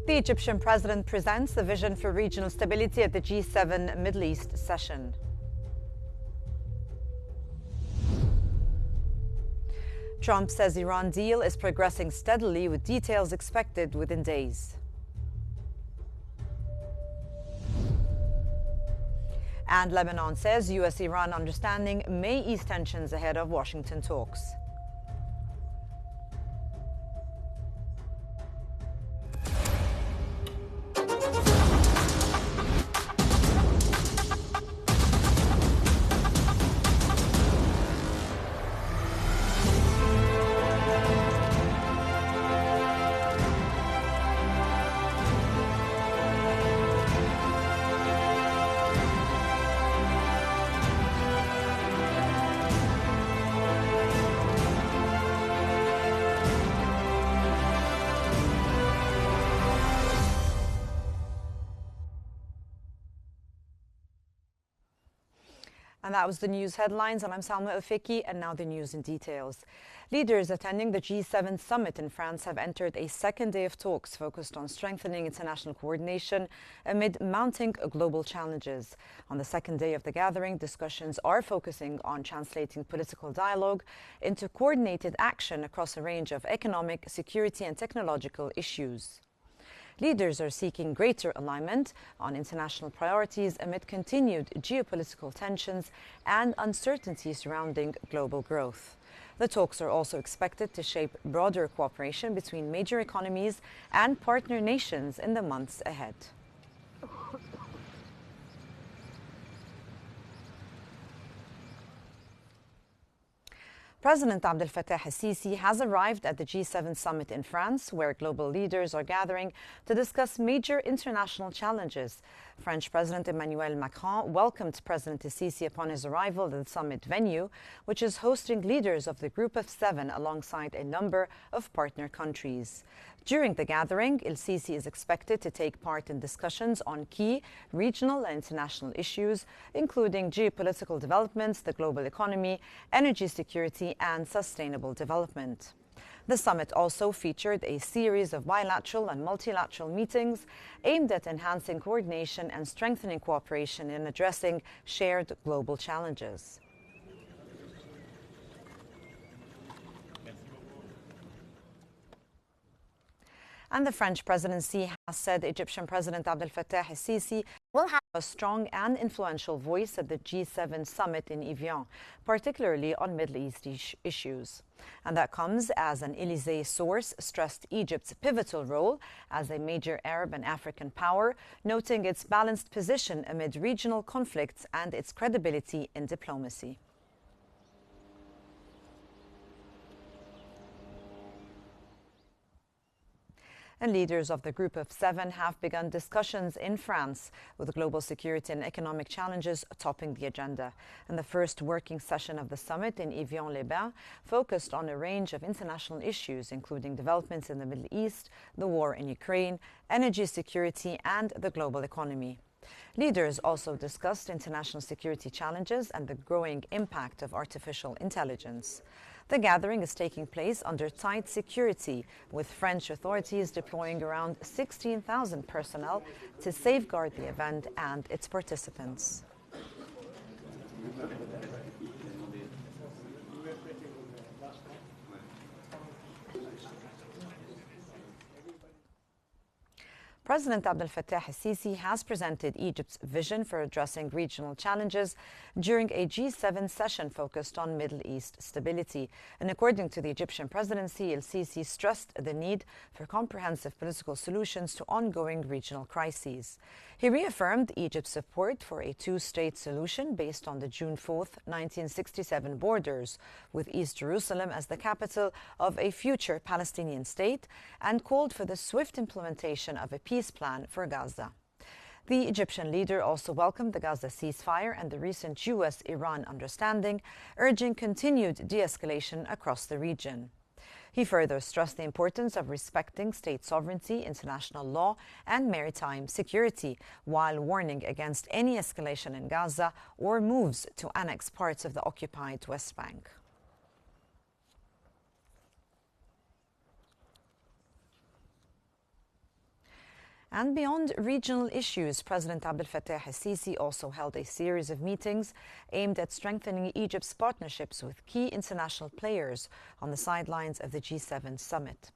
The Egyptian president presents the vision for regional stability at the G7 Middle East session. Trump says Iran deal is progressing steadily with details expected within days. And Lebanon says US-Iran understanding may ease tensions ahead of Washington talks. And that was the news headlines, and I'm Salma El-Fiki, and now the news in details. Leaders attending the G7 summit in France have entered a second day of talks focused on strengthening international coordination amid mounting global challenges. On the second day of the gathering, discussions are focusing on translating political dialogue into coordinated action across a range of economic, security, and technological issues. Leaders are seeking greater alignment on international priorities amid continued geopolitical tensions and uncertainty surrounding global growth. The talks are also expected to shape broader cooperation between major economies and partner nations in the months ahead. President Abdel Fattah El-Sisi has arrived at the G7 summit in France, where global leaders are gathering to discuss major international challenges. French President Emmanuel Macron welcomed President El-Sisi upon his arrival at the summit venue, which is hosting leaders of the Group of Seven alongside a number of partner countries. During the gathering, El-Sisi is expected to take part in discussions on key regional and international issues, including geopolitical developments, the global economy, energy security, and sustainable development. The summit also featured a series of bilateral and multilateral meetings aimed at enhancing coordination and strengthening cooperation in addressing shared global challenges. And the French presidency has said Egyptian President Abdel Fattah El-Sisi will have a strong and influential voice at the G7 summit in Evian, particularly on Middle East issues. And that comes as an Élysée source stressed Egypt's pivotal role as a major Arab and African power, noting its balanced position amid regional conflicts and its credibility in diplomacy. And leaders of the Group of Seven have begun discussions in France, with global security and economic challenges topping the agenda. And the first working session of the summit in Evian-les-Bains focused on a range of international issues, including developments in the Middle East, the war in Ukraine, energy security, and the global economy. Leaders also discussed international security challenges and the growing impact of artificial intelligence. The gathering is taking place under tight security, with French authorities deploying around 16,000 personnel to safeguard the event and its participants. President Abdel Fattah El-Sisi has presented Egypt's vision for addressing regional challenges during a G7 session focused on Middle East stability. And according to the Egyptian presidency, El-Sisi stressed the need for comprehensive political solutions to ongoing regional crises. He reaffirmed Egypt's support for a two-state solution based on the June 4, 1967 borders, with East Jerusalem as the capital of a future Palestinian state, and called for the swift implementation of a peace plan for Gaza. The Egyptian leader also welcomed the Gaza ceasefire and the recent US-Iran understanding, urging continued de-escalation across the region. He further stressed the importance of respecting state sovereignty, international law, and maritime security, while warning against any escalation in Gaza or moves to annex parts of the occupied West Bank. And beyond regional issues, President Abdel Fattah el-Sisi also held a series of meetings aimed at strengthening Egypt's partnerships with key international players on the sidelines of the G7 summit.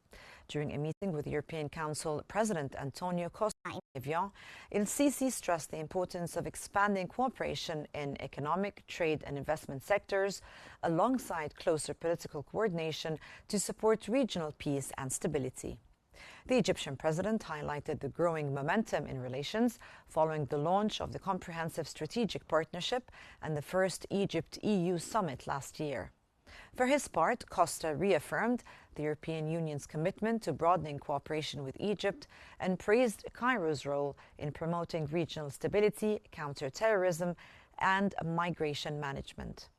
During a meeting with European Council President Antonio Costa in Evian, El-Sisi stressed the importance of expanding cooperation in economic, trade and investment sectors, alongside closer political coordination to support regional peace and stability. The Egyptian president highlighted the growing momentum in relations following the launch of the Comprehensive Strategic Partnership and the first Egypt-EU summit last year. For his part, Costa reaffirmed the European Union's commitment to broadening cooperation with Egypt and praised Cairo's role in promoting regional stability, counter-terrorism, and migration management.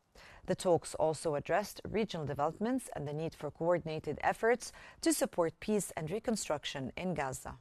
The talks also addressed regional developments and the need for coordinated efforts to support peace and reconstruction in Gaza.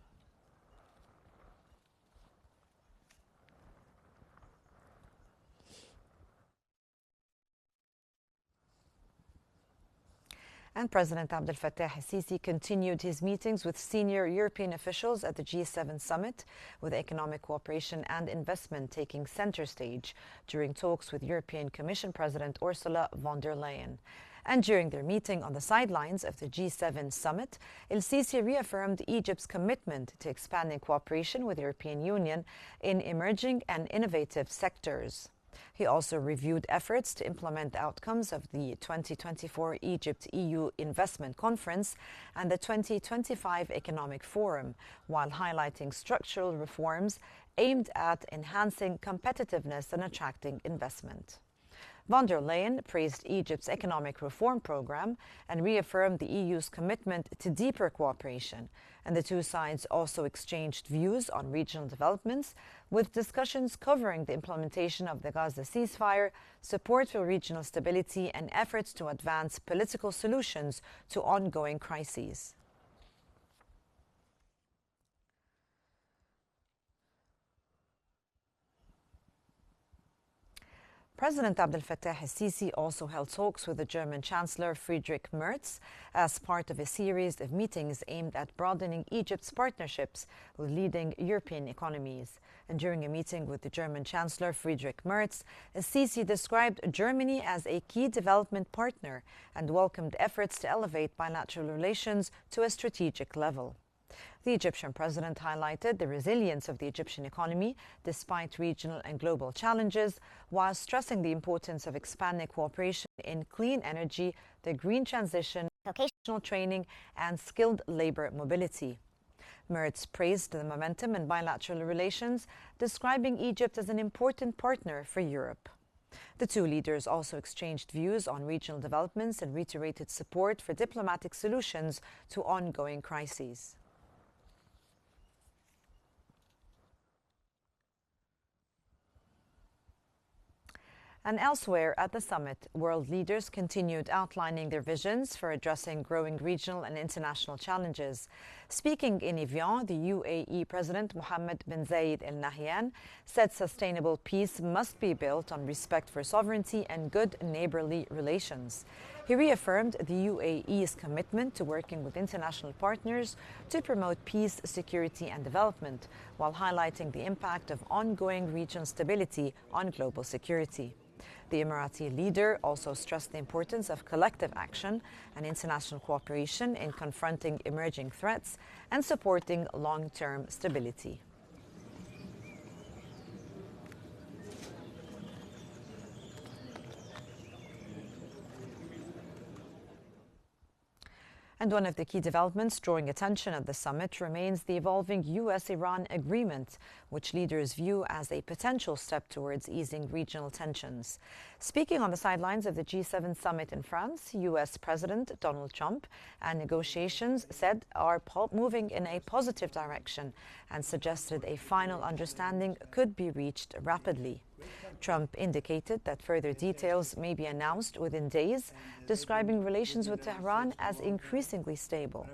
And President Abdel Fattah el-Sisi continued his meetings with senior European officials at the G7 summit, with economic cooperation and investment taking center stage during talks with European Commission President Ursula von der Leyen. And during their meeting on the sidelines of the G7 summit, El-Sisi reaffirmed Egypt's commitment to expanding cooperation with the European Union in emerging and innovative sectors. He also reviewed efforts to implement the outcomes of the 2024 Egypt-EU Investment Conference and the 2025 Economic Forum, while highlighting structural reforms aimed at enhancing competitiveness and attracting investment. Von der Leyen praised Egypt's economic reform program and reaffirmed the EU's commitment to deeper cooperation. And the two sides also exchanged views on regional developments, with discussions covering the implementation of the Gaza ceasefire, support for regional stability, and efforts to advance political solutions to ongoing crises. President Abdel Fattah el-Sisi also held talks with the German Chancellor Friedrich Merz as part of a series of meetings aimed at broadening Egypt's partnerships with leading European economies. And during a meeting with the German Chancellor Friedrich Merz, el-Sisi described Germany as a key development partner and welcomed efforts to elevate bilateral relations to a strategic level. The Egyptian president highlighted the resilience of the Egyptian economy despite regional and global challenges, while stressing the importance of expanding cooperation in clean energy, the green transition, vocational training, and skilled labor mobility. Merz praised the momentum in bilateral relations, describing Egypt as an important partner for Europe. The two leaders also exchanged views on regional developments and reiterated support for diplomatic solutions to ongoing crises. And elsewhere at the summit, world leaders continued outlining their visions for addressing growing regional and international challenges. Speaking in Evian, the UAE President Mohammed bin Zayed Al Nahyan said sustainable peace must be built on respect for sovereignty and good neighborly relations. He reaffirmed the UAE's commitment to working with international partners to promote peace, security and development, while highlighting the impact of ongoing regional stability on global security. The Emirati leader also stressed the importance of collective action and international cooperation in confronting emerging threats and supporting long-term stability. And one of the key developments drawing attention at the summit remains the evolving US-Iran agreement, which leaders view as a potential step towards easing regional tensions. Speaking on the sidelines of the G7 summit in France, US President Donald Trump and negotiations said are moving in a positive direction and suggested a final understanding could be reached rapidly. Trump indicated that further details may be announced within days, describing relations with Tehran as increasingly stable.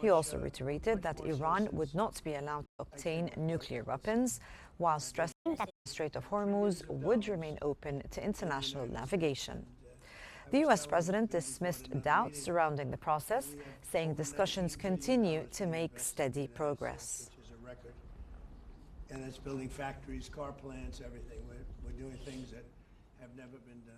He also reiterated that Iran would not be allowed to obtain nuclear weapons, while stressing that the Strait of Hormuz would remain open to international navigation. The US president dismissed doubts surrounding the process, saying discussions continue to make steady progress. and it's building factories, car plants, everything. We're doing things that have never been done.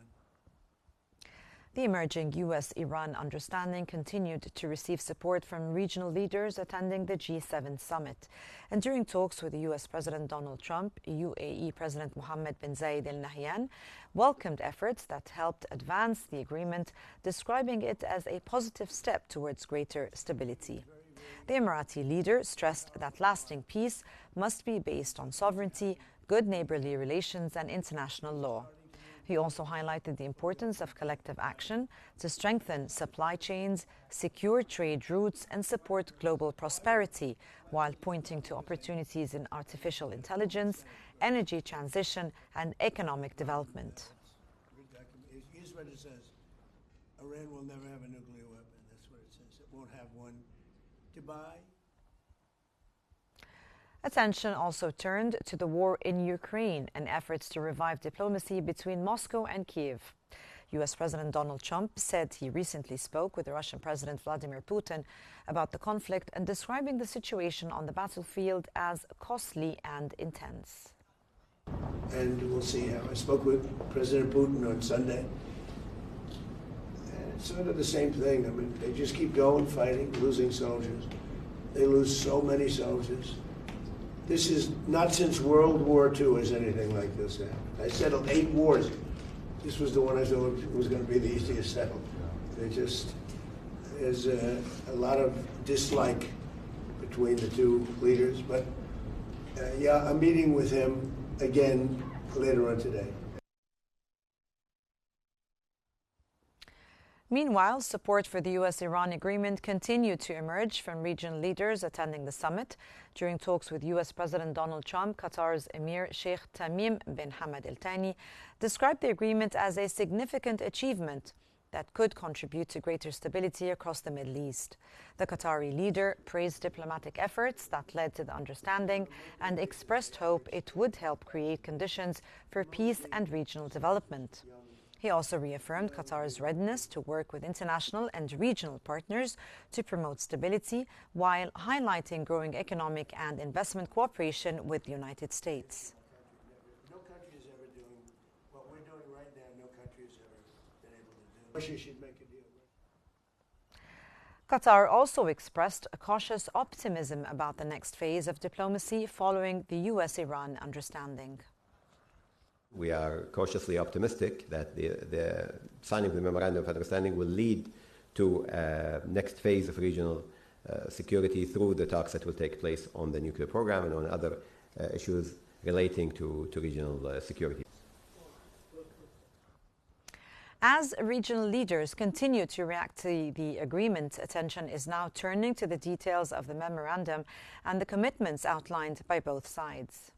The emerging U.S.-Iran understanding continued to receive support from regional leaders attending the G7 summit. And during talks with U.S. President Donald Trump, UAE President Mohammed bin Zayed Al Nahyan welcomed efforts that helped advance the agreement, describing it as a positive step towards greater stability. The Emirati leader stressed that lasting peace must be based on sovereignty, good neighborly relations, and international law. He also highlighted the importance of collective action to strengthen supply chains, secure trade routes, and support global prosperity, while pointing to opportunities in artificial intelligence, energy transition, and economic development. Here's what it says. Iran will never have a nuclear weapon. That's what it says. It won't have one to buy. Attention also turned to the war in Ukraine and efforts to revive diplomacy between Moscow and Kiev. U.S. President Donald Trump said he recently spoke with the Russian President Vladimir Putin about the conflict and describing the situation on the battlefield as costly and intense. And we'll see how. I spoke with President Putin on Sunday. And it's sort of the same thing. I mean, they just keep going, fighting, losing soldiers. They lose so many soldiers. This is not since World War II has anything like this happened. I settled 8 wars. This was the one I thought was going to be the easiest settled. There's a lot of dislike between the two leaders. But yeah, I'm meeting with him again later on today. Meanwhile, support for the U.S.-Iran agreement continued to emerge from regional leaders attending the summit. During talks with U.S. President Donald Trump, Qatar's Emir Sheikh Tamim bin Hamad Al Thani described the agreement as a significant achievement that could contribute to greater stability across the Middle East. The Qatari leader praised diplomatic efforts that led to the understanding and expressed hope it would help create conditions for peace and regional development. He also reaffirmed Qatar's readiness to work with international and regional partners to promote stability, while highlighting growing economic and investment cooperation with the United States. No country is ever doing what we're doing right now. No country has ever been able to do. Russia should make a deal. Qatar also expressed a cautious optimism about the next phase of diplomacy following the U.S.-Iran understanding. We are cautiously optimistic that the signing of the Memorandum of Understanding will lead to next phase of regional security through the talks that will take place on the nuclear program and on other issues relating to regional security. As regional leaders continue to react to the agreement, attention is now turning to the details of the memorandum and the commitments outlined by both sides.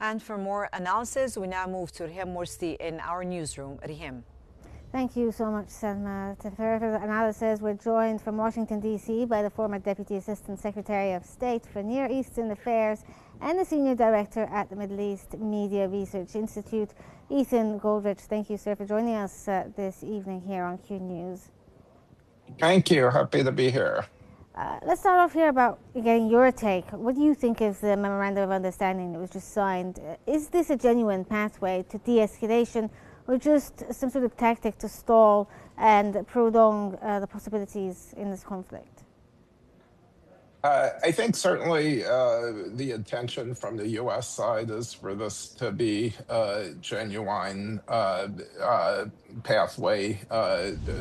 And for more analysis, we now move to Riham Mursi in our newsroom. Riham. Thank you so much, Selma. To further analysis, we're joined from Washington, D.C. by the former Deputy Assistant Secretary of State for Near Eastern Affairs and the Senior Director at the Middle East Media Research Institute, Ethan Goldrich. Thank you, sir, for joining us this evening here on Qnews. Thank you. Happy to be here. Let's start off here about getting your take. What do you think of the Memorandum of Understanding that was just signed? Is this a genuine pathway to de-escalation, or just some sort of tactic to stall and prolong the possibilities in this conflict? I think certainly the intention from the U.S. side is for this to be a genuine pathway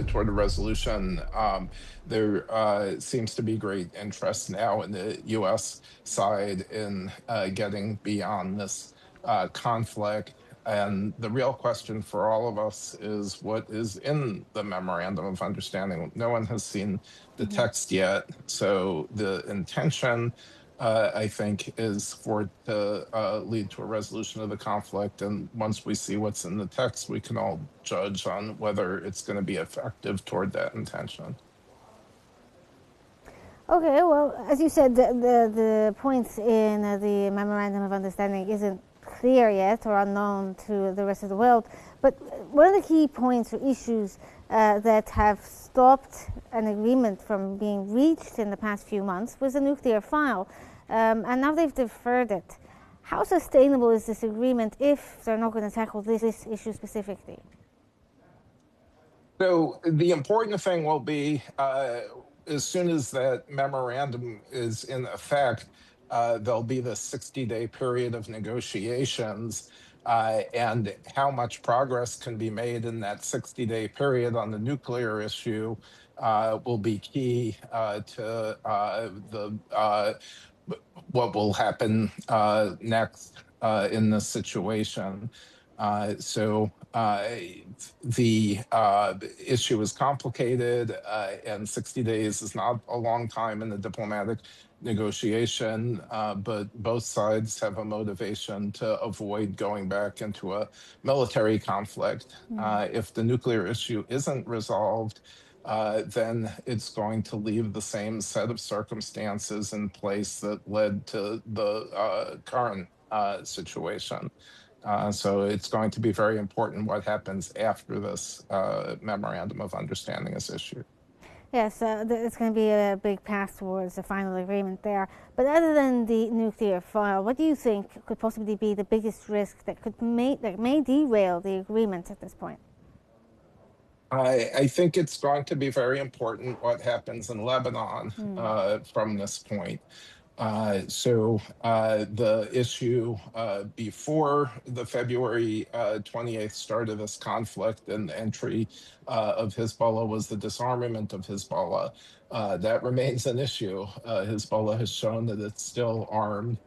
toward a resolution. There seems to be great interest now in the U.S. side in getting beyond this conflict. And the real question for all of us is what is in the Memorandum of Understanding. No one has seen the text yet. So the intention, I think, is for it to lead to a resolution of the conflict. And once we see what's in the text, we can all judge on whether it's going to be effective toward that intention. Okay, well, as you said, the points in the Memorandum of Understanding isn't clear yet or unknown to the rest of the world. But one of the key points or issues that have stopped an agreement from being reached in the past few months was the nuclear file. And now they've deferred it. How sustainable is this agreement if they're not going to tackle this issue specifically? So the important thing will be as soon as that memorandum is in effect, there'll be the 60-day period of negotiations, and how much progress can be made in that 60-day period on the nuclear issue will be key to what will happen next in this situation. So the issue is complicated, and 60 days is not a long time in the diplomatic negotiation, but both sides have a motivation to avoid going back into a military conflict. If the nuclear issue isn't resolved, then it's going to leave the same set of circumstances in place that led to the current situation. So it's going to be very important what happens after this memorandum of understanding is issued. Yes, it's going to be a big path towards a final agreement there. But other than the nuclear file, what do you think could possibly be the biggest risk that may derail the agreement at this point? I think it's going to be very important what happens in Lebanon from this point. So the issue before the February 28th start of this conflict and the entry of Hezbollah was the disarmament of Hezbollah. That remains an issue. Hezbollah has shown that it's still armed.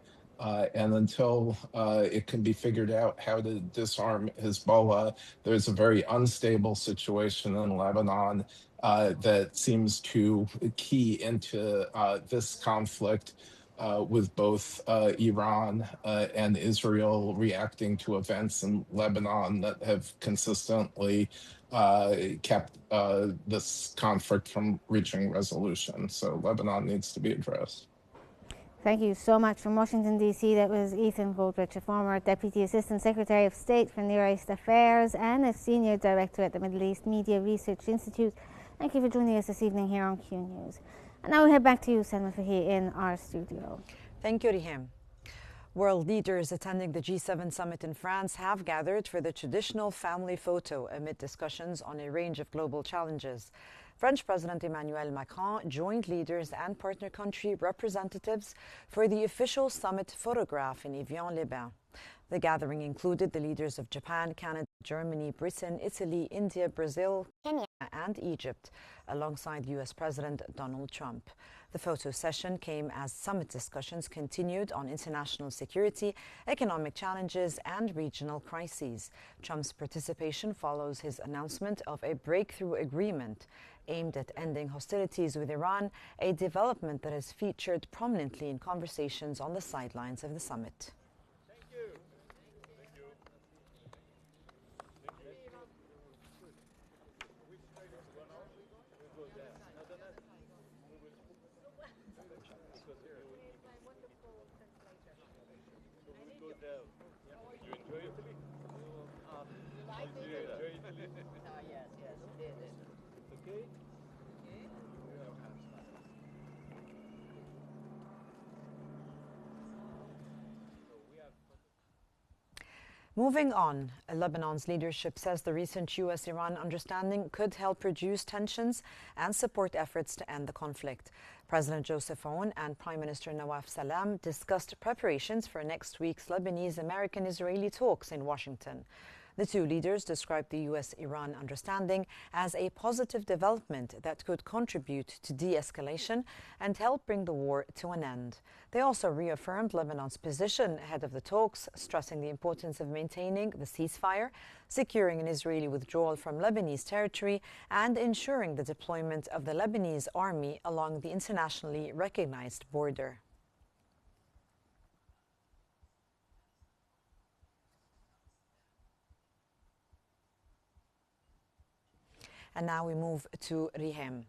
And until it can be figured out how to disarm Hezbollah, there's a very unstable situation in Lebanon that seems to key into this conflict with both Iran and Israel reacting to events in Lebanon that have consistently kept this conflict from reaching resolution. So Lebanon needs to be addressed. Thank you so much. From Washington, D.C., that was Ethan Goldrich, a former Deputy Assistant Secretary of State for Near East Affairs and a Senior Director at the Middle East Media Research Institute. Thank you for joining us this evening here on Qnews. And now we head back to you, Selma Fahy, in our studio. Thank you, Riham. World leaders attending the G7 summit in France have gathered for the traditional family photo amid discussions on a range of global challenges. French President Emmanuel Macron joined leaders and partner country representatives for the official summit photograph in Evian-les-Bains. The gathering included the leaders of Japan, Canada, Germany, Britain, Italy, India, Brazil, Kenya, and Egypt, alongside U.S. President Donald Trump. The photo session came as summit discussions continued on international security, economic challenges, and regional crises. Trump's participation follows his announcement of a breakthrough agreement aimed at ending hostilities with Iran, a development that has featured prominently in conversations on the sidelines of the summit. Moving on, Lebanon's leadership says the recent US-Iran understanding could help reduce tensions and support efforts to end the conflict. President Joseph Aoun and Prime Minister Nawaf Salam discussed preparations for next week's Lebanese-American-Israeli talks in Washington. The two leaders described the US-Iran understanding as a positive development that could contribute to de-escalation and help bring the war to an end. They also reaffirmed Lebanon's position ahead of the talks, stressing the importance of maintaining the ceasefire, securing an Israeli withdrawal from Lebanese territory, and ensuring the deployment of the Lebanese army along the internationally recognized border. And now we move to Rihem.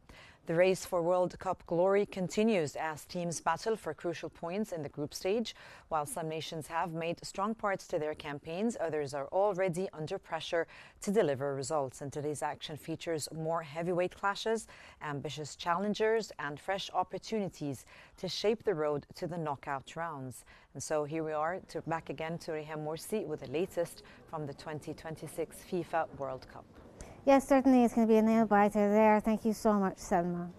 The race for World Cup glory continues as teams battle for crucial points in the group stage. While some nations have made strong parts to their campaigns, others are already under pressure to deliver results. And today's action features more heavyweight clashes, ambitious challengers, and fresh opportunities to shape the road to the knockout rounds. And so here we are, back again to Rihem Morsi with the latest from the 2026 FIFA World Cup. Yes, certainly it's going to be a nail-biter there. Thank you so much, Selma.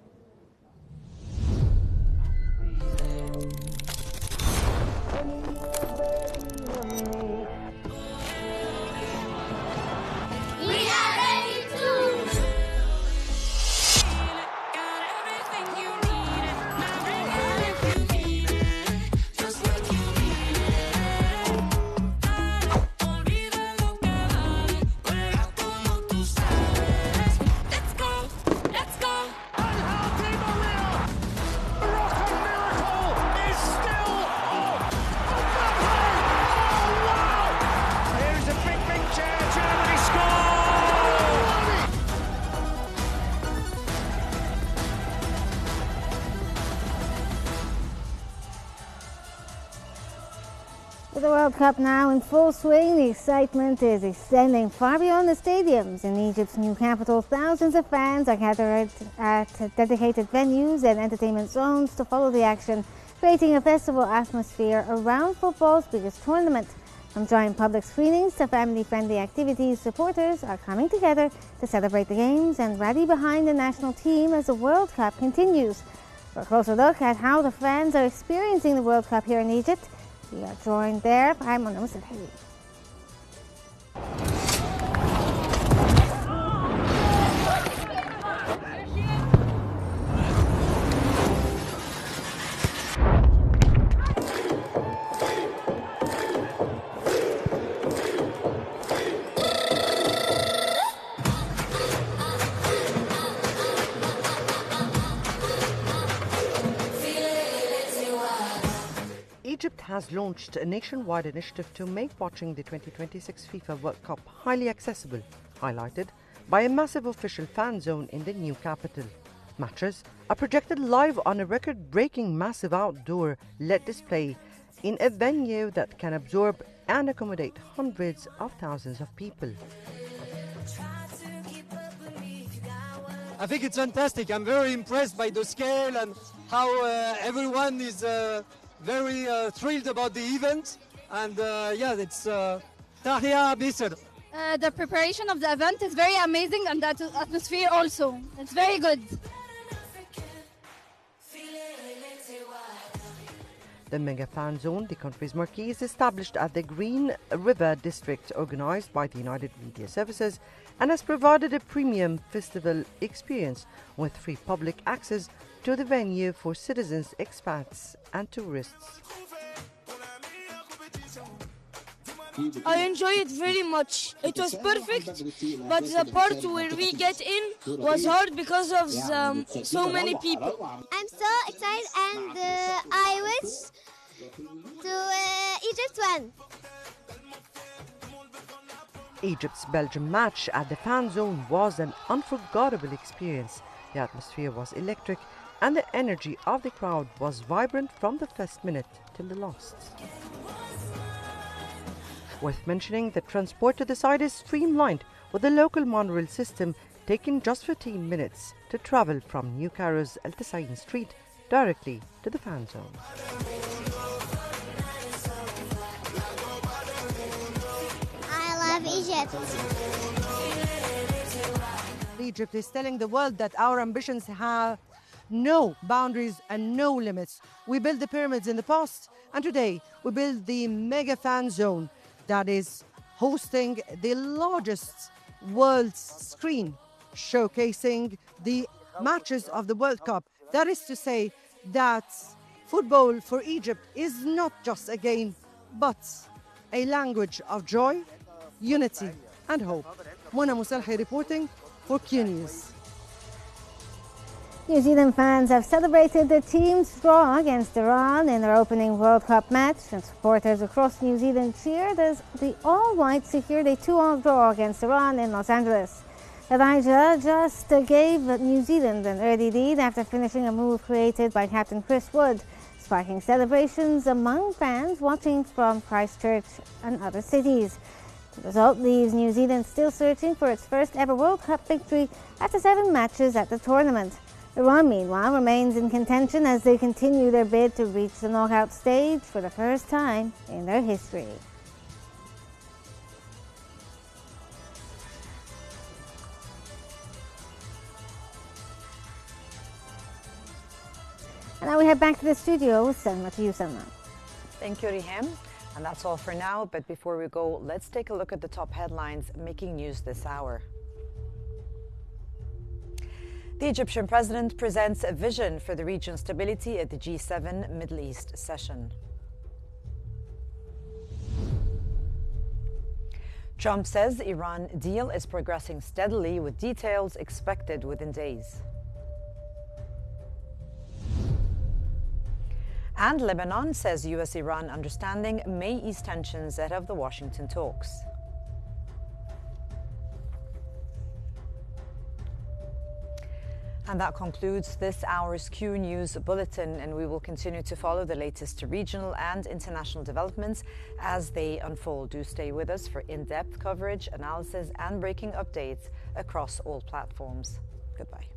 With the World Cup now in full swing, the excitement is extending far beyond the stadiums. In Egypt's new capital, thousands of fans are gathered at dedicated venues and entertainment zones to follow the action, creating a festival atmosphere around football's biggest tournament. From joint public screenings to family-friendly activities, supporters are coming together to celebrate the games and rally behind the national team as the World Cup continues. For a closer look at how the fans are experiencing the World Cup here in Egypt, we are joined there by Mona Musahi. Egypt has launched a nationwide initiative to make watching the 2026 FIFA World Cup highly accessible, highlighted by a massive official fan zone in the new capital. Matches are projected live on a record-breaking massive outdoor LED display in a venue that can absorb and accommodate hundreds of thousands of people. I think it's fantastic. I'm very impressed by the scale and how everyone is very thrilled about the event, and yeah, it's Tahia Bisser. The preparation of the event is very amazing, and the atmosphere also. It's very good. The mega fan zone, the country's marquee, is established at the Green River district, organized by the United Media Services, and has provided a premium festival experience with free public access to the venue for citizens, expats and tourists. I enjoy it very much. It was perfect, but the part where we get in was hard because of so many people. I'm so excited, and I wish to Egypt win. Egypt's Belgium match at the fan zone was an unforgettable experience. The atmosphere was electric and the energy of the crowd was vibrant from the first minute till the last. Worth mentioning that transport to the site is streamlined, with the local monorail system taking just 15 minutes to travel from New Cairo's El-Sisi Street directly to the fan zone. I love Egypt. Egypt is telling the world that our ambitions have no boundaries and no limits. We built the pyramids in the past, and today we build the mega fan zone that is hosting the largest world screen, showcasing the matches of the World Cup. That is to say that football for Egypt is not just a game, but a language of joy, unity, and hope. Mona Musalhi reporting for Qnews. New Zealand fans have celebrated their team's draw against Iran in their opening World Cup match, and supporters across New Zealand cheered as the All-Whites secured a 2-2 draw against Iran in Los Angeles. Elijah just gave New Zealand an early lead after finishing a move created by captain Chris Wood, sparking celebrations among fans watching from Christchurch and other cities. The result leaves New Zealand still searching for its first ever World Cup victory after 7 matches at the tournament. Iran, meanwhile, remains in contention as they continue their bid to reach the knockout stage for the first time in their history. And now we head back to the studio with Selma. To you, Selma. Thank you, Rihem. And that's all for now. But before we go, let's take a look at the top headlines making news this hour. The Egyptian president presents a vision for the region's stability at the G7 Middle East session. Trump says the Iran deal is progressing steadily with details expected within days. And Lebanon says US-Iran understanding may ease tensions ahead of the Washington talks. And that concludes this hour's Q News Bulletin, and we will continue to follow the latest regional and international developments as they unfold. Do stay with us for in-depth coverage, analysis and breaking updates across all platforms. Goodbye.